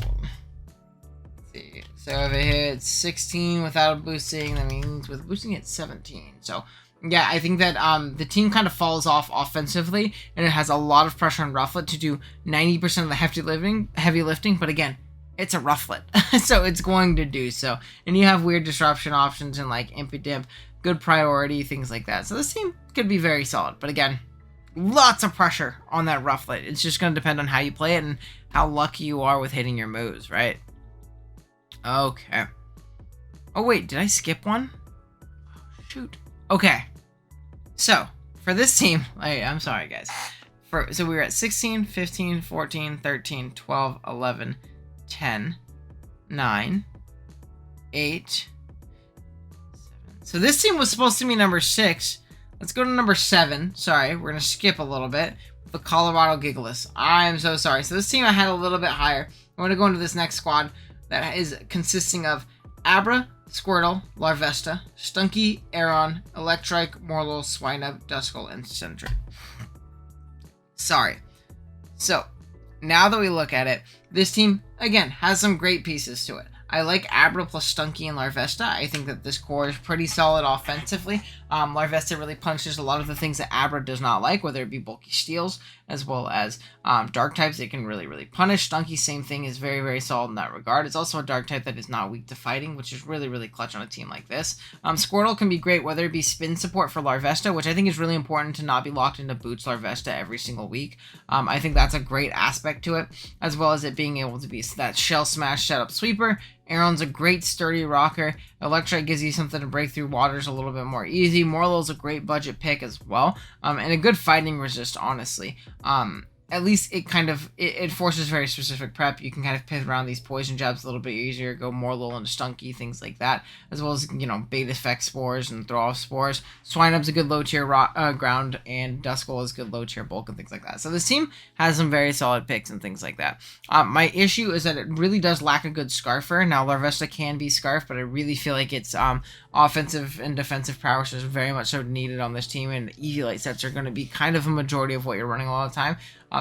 Let's see. So if it hits 16 without boosting, that means with boosting it's 17. So yeah, I think that the team kind of falls off offensively, and it has a lot of pressure on Rufflet to do 90% of the heavy lifting. But again, it's a Rufflet, so it's going to do so. And you have weird disruption options in like Impidimp, good priority, things like that. So this team could be very solid. But again, lots of pressure on that Rufflet. It's just going to depend on how you play it and how lucky you are with hitting your moves, right? Okay. Oh wait, did I skip one? Oh, shoot. Okay. So, for this team, I'm sorry guys. So we were at 16, 15, 14, 13, 12, 11, 10, 9, 8, 7. So this team was supposed to be number 6. Let's go to number 7. Sorry, we're going to skip a little bit. The Colorado Gigalus. I'm so sorry. So this team I had a little bit higher. I'm going to go into this next squad that is consisting of Abra, Squirtle, Larvesta, Stunky, Aeron, Electrike, Morlul, Swinub, Duskull, and Sentret. Sorry. So, now that we look at it, this team, again, has some great pieces to it. I like Abra plus Stunky and Larvesta. I think that this core is pretty solid offensively. Larvesta really punishes a lot of the things that Abra does not like, whether it be bulky steals, as well as dark types it can really, really punish. Stunky, same thing, is very, very solid in that regard. It's also a dark type that is not weak to fighting, which is really, really clutch on a team like this. Squirtle can be great, whether it be spin support for Larvesta, which I think is really important to not be locked into Boots Larvesta every single week. I think that's a great aspect to it, as well as it being able to be that Shell Smash setup sweeper. Aeron's a great sturdy rocker. Electrike gives you something to break through waters a little bit more easy. Morlul's a great budget pick as well. And a good fighting resist, honestly. at least it forces very specific prep. You can kind of pivot around these poison jabs a little bit easier, go more little into stunky, things like that, as well as, beta effect spores and throw off spores. Swinub's a good low tier ground, and Duskull is good low tier bulk and things like that. So this team has some very solid picks and things like that. My issue is that it really does lack a good Scarfer. Now Larvesta can be Scarf, but I really feel like it's offensive and defensive prowess is very much so needed on this team, and Eviolite sets are going to be kind of a majority of what you're running a lot of the time.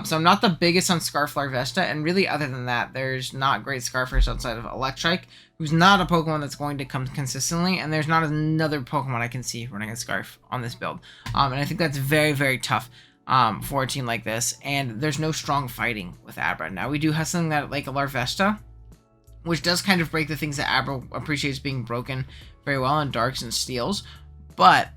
So I'm not the biggest on Scarf Larvesta, and really other than that, there's not great Scarfers outside of Electrike, who's not a Pokemon that's going to come consistently, and there's not another Pokemon I can see running a Scarf on this build. And I think that's very, very tough for a team like this, and there's no strong fighting with Abra. Now, we do have something that like a Larvesta, which does kind of break the things that Abra appreciates being broken very well in Darks and Steels, but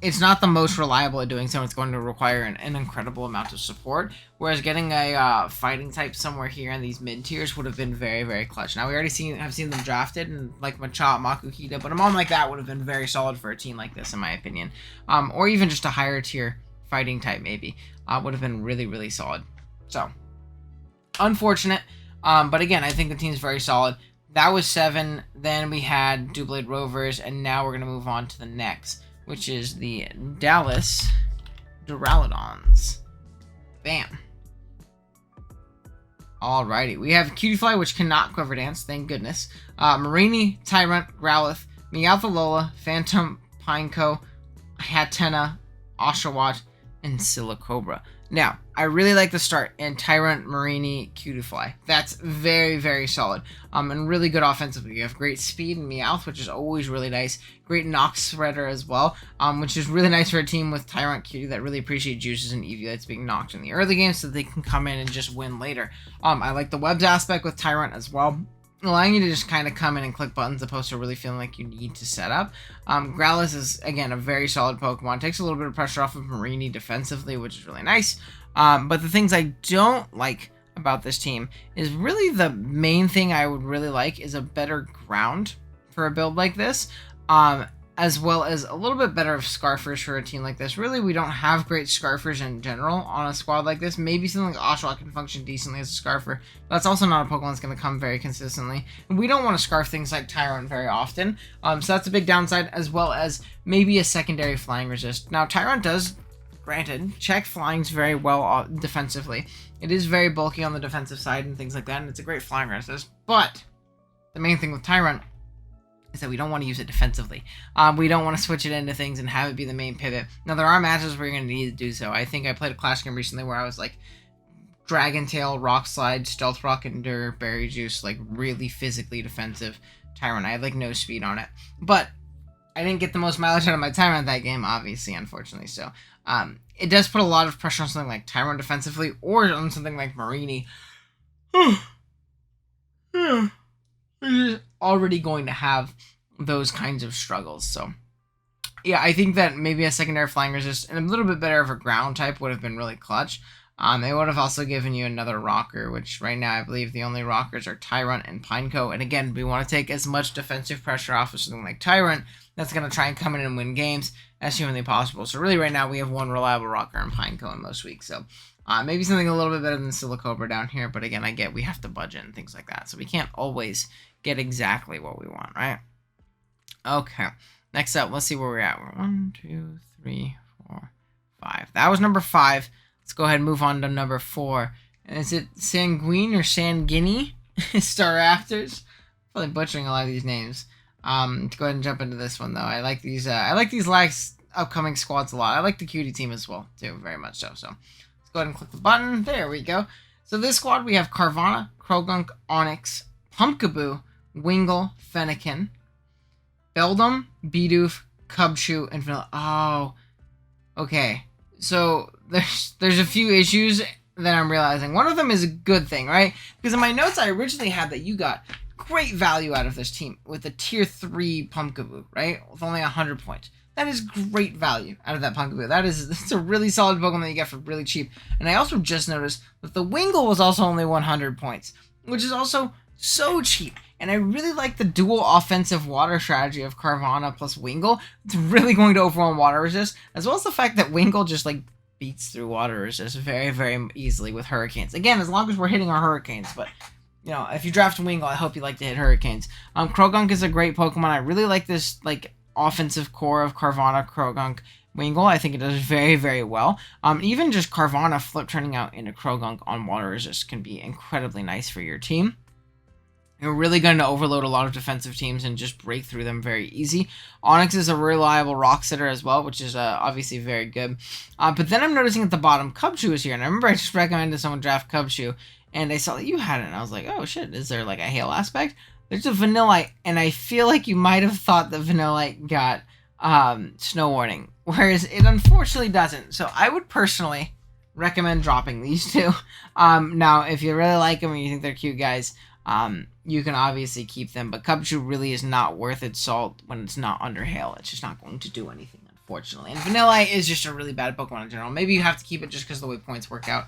it's not the most reliable at doing so. It's going to require an incredible amount of support, whereas getting a fighting type somewhere here in these mid tiers would have been very, very clutch. Now, we already have seen them drafted, and like Machop, Makuhita, but a mom like that would have been very solid for a team like this, in my opinion. Or even just a higher tier fighting type, maybe, would have been really, really solid. So, unfortunate, but again, I think the team's very solid. That was 7, then we had Doublade Rovers, and now we're going to move on to the next, which is the Dallas Duraludons. Bam. Alrighty, we have Cutiefly, which cannot Quiver Dance, thank goodness. Marini, Tyrant, Growlithe, Meowth Alola, Phantom, Pineco, Hatena, Oshawott, and Silicobra. Now, I really like the start in Tyrant, Marini, Cutiefly. That's very, very solid. And really good offensively. You have great speed in Meowth, which is always really nice. Great Nox Spreader as well, which is really nice for a team with Tyrant, Cutie that really appreciate juices and Eevee that's being knocked in the early game so that they can come in and just win later. I like the webs aspect with Tyrant as well, allowing you to just kind of come in and click buttons opposed to really feeling like you need to set up. Growlithe is, again, a very solid Pokemon. Takes a little bit of pressure off of Marini defensively, which is really nice. But the things I don't like about this team is really the main thing I would really like is a better ground for a build like this. As well as a little bit better of Scarfers for a team like this. Really, we don't have great Scarfers in general on a squad like this. Maybe something like Oshawott can function decently as a Scarfer, but that's also not a Pokemon that's going to come very consistently. And we don't want to Scarf things like Tyrant very often, so that's a big downside, as well as maybe a secondary Flying Resist. Now, Tyrant does, granted, check Flying's very well defensively. It is very bulky on the defensive side and things like that, and it's a great Flying Resist, but the main thing with Tyrant is that we don't want to use it defensively. We don't want to switch it into things and have it be the main pivot. Now, there are matches where you're going to need to do so. I think I played a Clash game recently where I was like Dragon Tail, Rock Slide, Stealth Rock, Endure, Berry Juice, like really physically defensive Tyrant. I had like no speed on it. But I didn't get the most mileage out of my Tyrant that game, obviously, unfortunately. So it does put a lot of pressure on something like Tyrant defensively, or on something like Marini. Is already going to have those kinds of struggles. So yeah, I think that maybe a secondary Flying Resist and a little bit better of a ground type would have been really clutch. They would have also given you another rocker, which right now I believe the only rockers are Tyrant and Pineco. And again, we want to take as much defensive pressure off of something like Tyrant that's going to try and come in and win games as humanly possible. So really right now we have one reliable rocker in Pineco in most weeks. So maybe something a little bit better than Silicobra down here. But again, I get we have to budget and things like that. So we can't always get exactly what we want, right? Okay. Next up, let's see where we're at. We're 1, 2, 3, 4, 5. That was number 5. Let's go ahead and move on to number 4. And is it Sanguine or Sanguini? Star Raptors? Probably butchering a lot of these names. To go ahead and jump into this one though. I like these last upcoming squads a lot. I like the Cutie team as well, too, very much so. So let's go ahead and click the button. There we go. So this squad we have Carvana, Krogunk, Onyx, Pumpkaboo, Wingull, Fennekin, Beldum, Bidoof, Cubchoo, and Vanilla. Oh, okay. So there's a few issues that I'm realizing. One of them is a good thing, right? Because in my notes, I originally had that you got great value out of this team with a tier 3 Pumpkaboo, right? With only 100 points. That is great value out of that Pumpkaboo. That's a really solid Pokemon that you get for really cheap. And I also just noticed that the Wingull was also only 100 points, which is also so cheap. And I really like the dual offensive water strategy of Carvana plus Wingull. It's really going to overwhelm water resist, as well as the fact that Wingull just like beats through water resist very, very easily with Hurricanes. Again, as long as we're hitting our Hurricanes, but you know, if you draft Wingull, I hope you like to hit Hurricanes. Croagunk is a great Pokemon. I really like this like offensive core of Carvanha, Croagunk, Wingull. I think it does very, very well. Even just Carvanha flip turning out into Croagunk on water resist can be incredibly nice for your team. You're really going to overload a lot of defensive teams and just break through them very easy. Onix is a reliable rock sitter as well, which is obviously very good. But then I'm noticing at the bottom, Cubchoo is here. And I remember I just recommended someone draft Cubchoo, and I saw that you had it, and I was like, oh shit, is there like a hail aspect? There's a Vanillite, and I feel like you might have thought that Vanillite got Snow Warning, whereas it unfortunately doesn't. So I would personally recommend dropping these two. Now, if you really like them and you think they're cute guys, you can obviously keep them, but Cubchoo really is not worth its salt when it's not under hail. It's just not going to do anything, unfortunately. And Vanillite is just a really bad Pokemon in general. Maybe you have to keep it just because of the way points work out.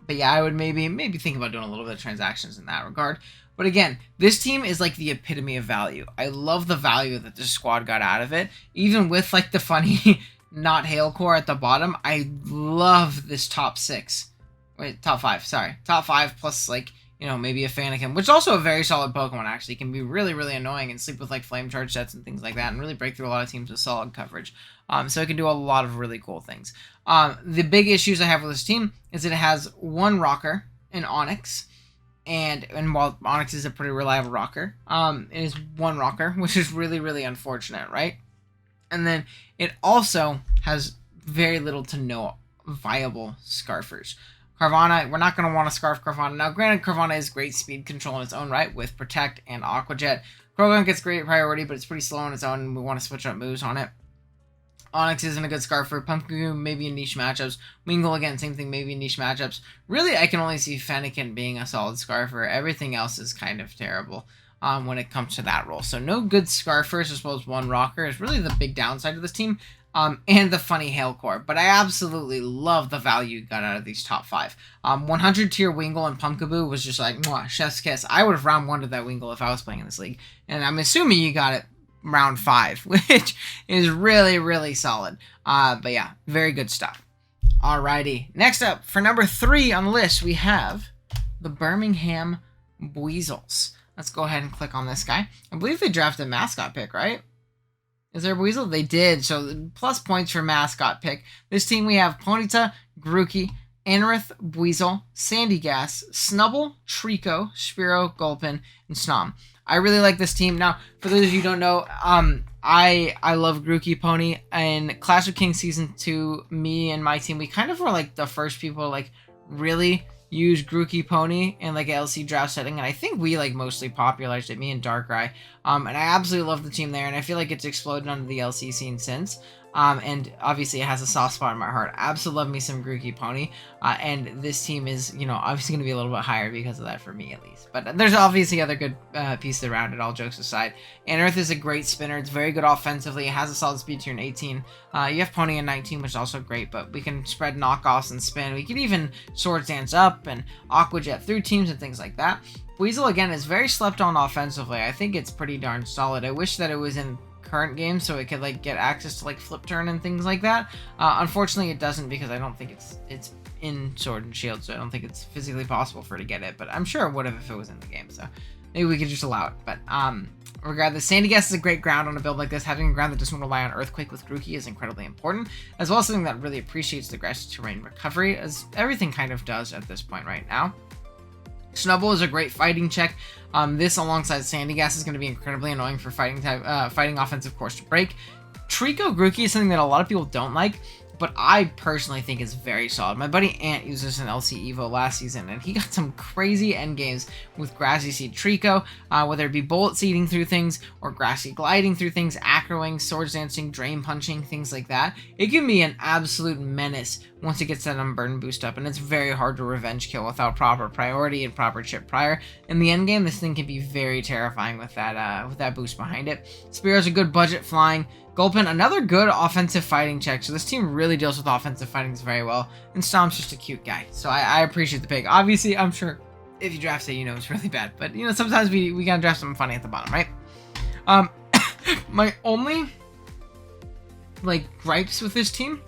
But yeah, I would maybe think about doing a little bit of transactions in that regard. But again, this team is like the epitome of value. I love the value that this squad got out of it. Even with like the funny not hail core at the bottom, I love this top 6. Wait, top 5, sorry. Top 5 plus like, you know, maybe a Fanakin, which is also a very solid Pokemon, actually. Can be really, really annoying and sleep with, like, Flame Charge sets and things like that and really break through a lot of teams with solid coverage. So it can do a lot of really cool things. The big issues I have with this team is it has one rocker in Onix, and while Onix is a pretty reliable rocker, it is one rocker, which is really, really unfortunate, right? And then it also has very little to no viable Scarfers. Carvanha, we're not going to want to Scarf Carvanha. Now, granted, Carvanha is great speed control in its own right with Protect and Aqua Jet. Croagunk gets great priority, but it's pretty slow on its own, and we want to switch up moves on it. Onix isn't a good Scarfer. Pumpkin maybe in niche matchups. Wingull, again, same thing, maybe in niche matchups. Really, I can only see Fennekin being a solid Scarfer. Everything else is kind of terrible when it comes to that role. So no good Scarfers as well as one Rocker is really the big downside of this team. And the funny Hail Core. But I absolutely love the value you got out of these top 5. 100 tier Wingull and Pumpkaboo was just like, mwah, chef's kiss. I would have round 1'd that Wingull if I was playing in this league. And I'm assuming you got it round 5, which is really, really solid. But yeah, very good stuff. Alrighty. Next up, for number 3 on the list, we have the Birmingham Buizels. Let's go ahead and click on this guy. I believe they drafted a mascot pick, right? Is there a Buizel? They did. So plus points for mascot pick. This team we have Ponyta, Grookey, Anorith, Buizel, Sandygast, Snubble, Trico, Spearow, Gulpin, and Snom. I really like this team. Now, for those of you who don't know, I love Grookey Pony. In Clash of Kings Season 2, me and my team, we kind of were like the first people to like really use Grookey Pony in like a LC draft setting, and I think we like mostly popularized it, me and Darkrai. And I absolutely love the team there, and I feel like it's exploded onto the LC scene since. And obviously it has a soft spot in my heart. Absolutely love me some Grookey Pony. And this team is, you know, obviously going to be a little bit higher because of that for me, at least. But there's obviously other good pieces around it, all jokes aside. Anorith is a great spinner. It's very good offensively. It has a solid speed tier in 18. You have Pony in 19, which is also great, but we can spread knockoffs and spin. We can even Swords Dance up and Aqua Jet through teams and things like that. Buizel, again, is very slept on offensively. I think it's pretty darn solid. I wish that it was in current game so it could like get access to like flip turn and things like that. Unfortunately it doesn't, because I don't think it's in Sword and Shield, so I don't think it's physically possible for it to get it, but I'm sure it would have if it was in the game, so maybe we could just allow it. But regardless, Sandygast is a great ground on a build like this. Having a ground that doesn't rely on Earthquake with Grookey is incredibly important, as well as something that really appreciates the grassy terrain recovery, as everything kind of does at this point right now. Snubble is a great fighting check. This alongside Sandygast is going to be incredibly annoying for fighting offensive course to break. Trico Grookey is something that a lot of people don't like, but I personally think is very solid. My buddy Ant used this in LC Evo last season, and he got some crazy end games with Grassy Seed Trico, whether it be Bullet Seeding through things, or Grassy Gliding through things, Acroing, Swords Dancing, Drain Punching, things like that. It can be an absolute menace once it gets that Unburden boost up, and it's very hard to revenge kill without proper priority and proper chip prior. In the end game, this thing can be very terrifying with that boost behind it. Spearow's a good budget flying. Gulpin, another good offensive fighting check. So this team really deals with offensive fightings very well. And Stomp's just a cute guy. So I appreciate the pick. Obviously, I'm sure if you draft it, you know it's really bad. But, you know, sometimes we gotta draft something funny at the bottom, right? My only, like, gripes with this team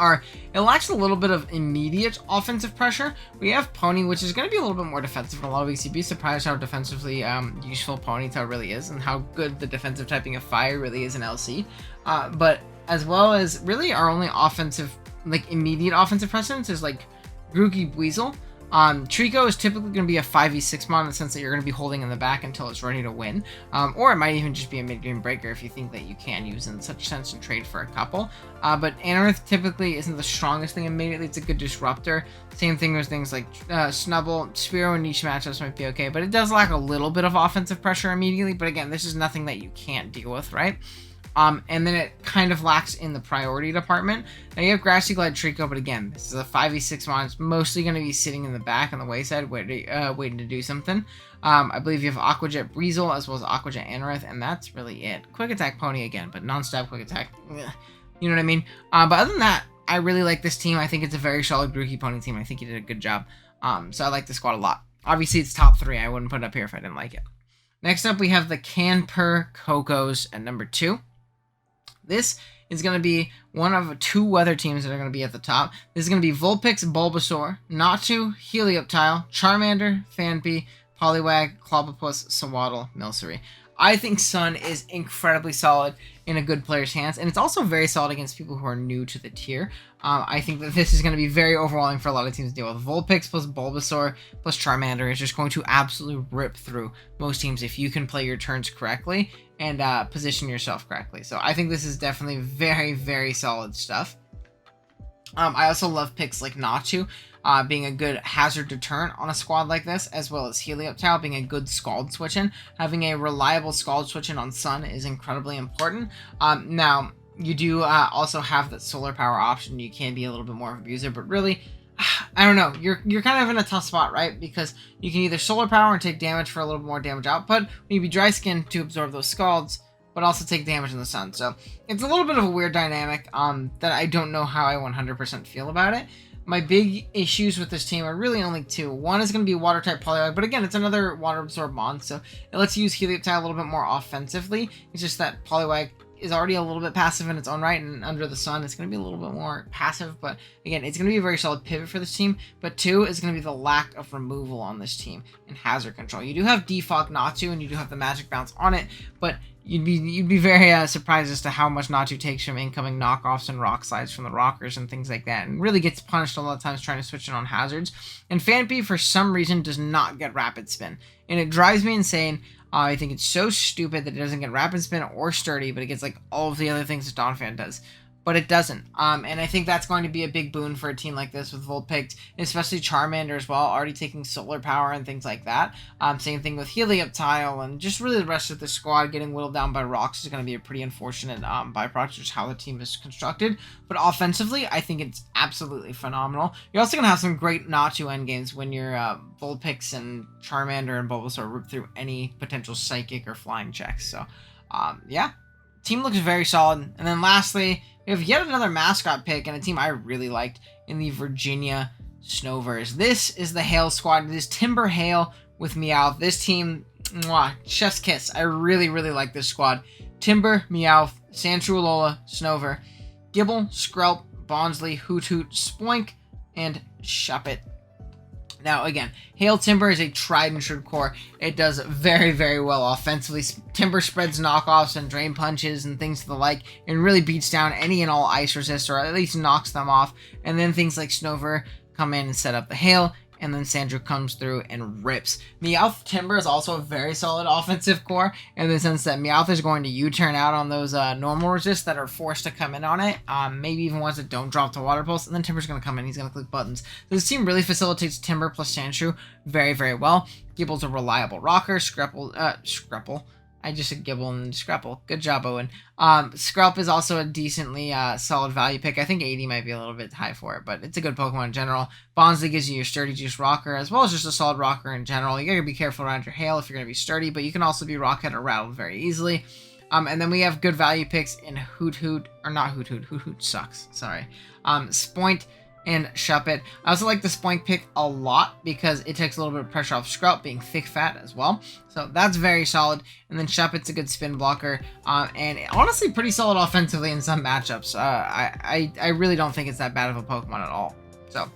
it lacks a little bit of immediate offensive pressure. We have Pony, which is going to be a little bit more defensive in a lot of weeks. You'd be surprised how defensively useful Ponytail really is, and how good the defensive typing of Fire really is in LC. But as well as really our only offensive, like immediate offensive presence is like Grookey Buizel. Trico is typically going to be a 5v6 mod in the sense that you're going to be holding in the back until it's ready to win. Or it might even just be a mid-game breaker if you think that you can use in such sense and trade for a couple. But Anorith typically isn't the strongest thing immediately. It's a good disruptor. Same thing with things like Snubble, Spearow, and niche matchups might be okay, but it does lack a little bit of offensive pressure immediately. But again, this is nothing that you can't deal with, right? And then it kind of lacks in the priority department. Now you have Grassy Glide Trico, but again, this is a 5v6 mod. It's mostly going to be sitting in the back on the wayside, waiting to do something. I believe you have Aqua Jet Breezel as well as Aqua Jet Anorith, and that's really it. Quick Attack Pony again, but non-stab Quick Attack. You know what I mean? But other than that, I really like this team. I think it's a very solid Grookey Pony team. I think he did a good job. So I like the squad a lot. Obviously, it's top 3. I wouldn't put it up here if I didn't like it. Next up, we have the Kanpur Kokos at number 2. This is going to be one of 2 weather teams that are going to be at the top. This is going to be Vulpix, Bulbasaur, Natu, Helioptile, Charmander, Phanpy, Poliwag, Clobbopus, Sawaddle, Milcery. I think Sun is incredibly solid in a good player's hands, and it's also very solid against people who are new to the tier. I think that this is going to be very overwhelming for a lot of teams to deal with. Vulpix plus Bulbasaur plus Charmander is just going to absolutely rip through most teams if you can play your turns correctly and position yourself correctly. So I think this is definitely very, very solid stuff. I also love picks like Natu being a good hazard deterrent on a squad like this, as well as Helioptile being a good Scald switch-in. Having a reliable Scald switch-in on Sun is incredibly important. Now, you do also have that solar power option. You can be a little bit more of an abuser, but really, I don't know. You're kind of in a tough spot, right? Because you can either solar power and take damage for a little bit more damage output, or you be dry skin to absorb those scalds, but also take damage in the sun. So it's a little bit of a weird dynamic that I don't know how I 100% feel about it. My big issues with this team are really only 2. One is going to be water type Poliwag, but again, it's another water absorb mon, so it lets you use Helioptile a little bit more offensively. It's just that Poliwag is already a little bit passive in its own right, and under the sun, it's going to be a little bit more passive, but again, it's going to be a very solid pivot for this team. But 2 is going to be the lack of removal on this team and hazard control. You do have Defog Natu, and you do have the magic bounce on it, but you'd be very surprised as to how much Natu takes from incoming knockoffs and rock slides from the rockers and things like that, and really gets punished a lot of times trying to switch it on hazards. And Phanpy, for some reason, does not get rapid spin, and it drives me insane. I think it's so stupid that it doesn't get rapid spin or sturdy, but it gets like all of the other things that Donphan does. But it doesn't. And I think that's going to be a big boon for a team like this with Vulpix, especially Charmander as well, already taking solar power and things like that. Same thing with Helioptile, and just really the rest of the squad getting whittled down by rocks is going to be a pretty unfortunate byproduct, just how the team is constructed. But offensively, I think it's absolutely phenomenal. You're also going to have some great Natu endgames when your Vulpix and Charmander and Bulbasaur rip through any potential psychic or flying checks. So, yeah. Team looks very solid. And then lastly, we have yet another mascot pick and a team I really liked in the Virginia Snovers. This is the Hail squad. It is Timber Hail with Meowth. This team, mwah, chef's kiss. I really, really like this squad. Timber, Meowth, Sandshrew, Alola, Snover, Gibble, Skrelp, Bonsly, Hoot Hoot, Spoink, and Shuppet. Now, again, Hail Timber is a tried and true core. It does very, very well offensively. Timber spreads knockoffs and drain punches and things to the like, and really beats down any and all ice resist, or at least knocks them off. And then things like Snover come in and set up the Hail, and then Sandra comes through and rips. Meowth Timber is also a very solid offensive core in the sense that Meowth is going to U-turn out on those normal resists that are forced to come in on it, maybe even ones that don't drop to Water Pulse, and then Timber's going to come in, he's going to click buttons. So this team really facilitates Timber plus Sandshrew very, very well. Gibble's a reliable rocker. Screpple. I just said Gibble and Scrapple. Good job, Owen. Skrelp is also a decently solid value pick. I think 80 might be a little bit high for it, but it's a good Pokemon in general. Bonsly gives you your Sturdy Juice Rocker, as well as just a solid rocker in general. You gotta be careful around your Hail if you're gonna be sturdy, but you can also be Rockhead or Rattled very easily. And then we have good value picks in Hoot Hoot, or not Hoot Hoot. Hoot Hoot sucks. Sorry. Spoint and Shuppet. I also like the Spoink pick a lot because it takes a little bit of pressure off Skrelp, being thick fat as well. So that's very solid. And then Shuppet's a good spin blocker, and honestly pretty solid offensively in some matchups. I really don't think it's that bad of a Pokemon at all. So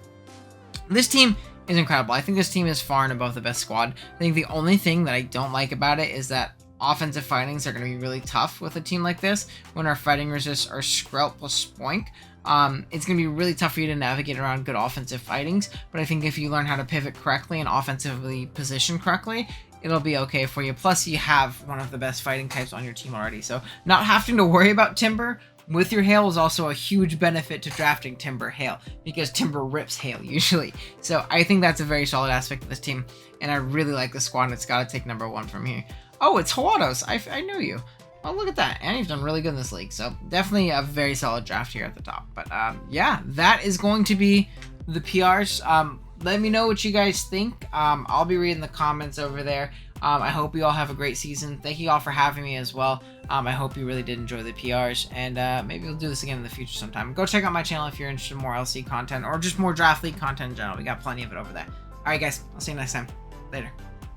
this team is incredible. I think this team is far and above the best squad. I think the only thing that I don't like about it is that offensive fightings are going to be really tough with a team like this when our fighting resists are Skrelp plus Spoink. It's going to be really tough for you to navigate around good offensive fightings, but I think if you learn how to pivot correctly and offensively position correctly, it'll be okay for you. Plus, you have one of the best fighting types on your team already, so not having to worry about Timber with your Hail is also a huge benefit to drafting Timber Hail, because Timber rips Hail usually. So I think that's a very solid aspect of this team, and I really like the squad, and it's got to take number 1 from here. Oh, it's Hawados. I know you. Oh, look at that. And you've done really good in this league. So definitely a very solid draft here at the top. But yeah, that is going to be the PRs. Let me know what you guys think. I'll be reading the comments over there. I hope you all have a great season. Thank you all for having me as well. I hope you really did enjoy the PRs. And maybe we'll do this again in the future sometime. Go check out my channel if you're interested in more LC content or just more draft league content in general. We got plenty of it over there. All right, guys. I'll see you next time. Later.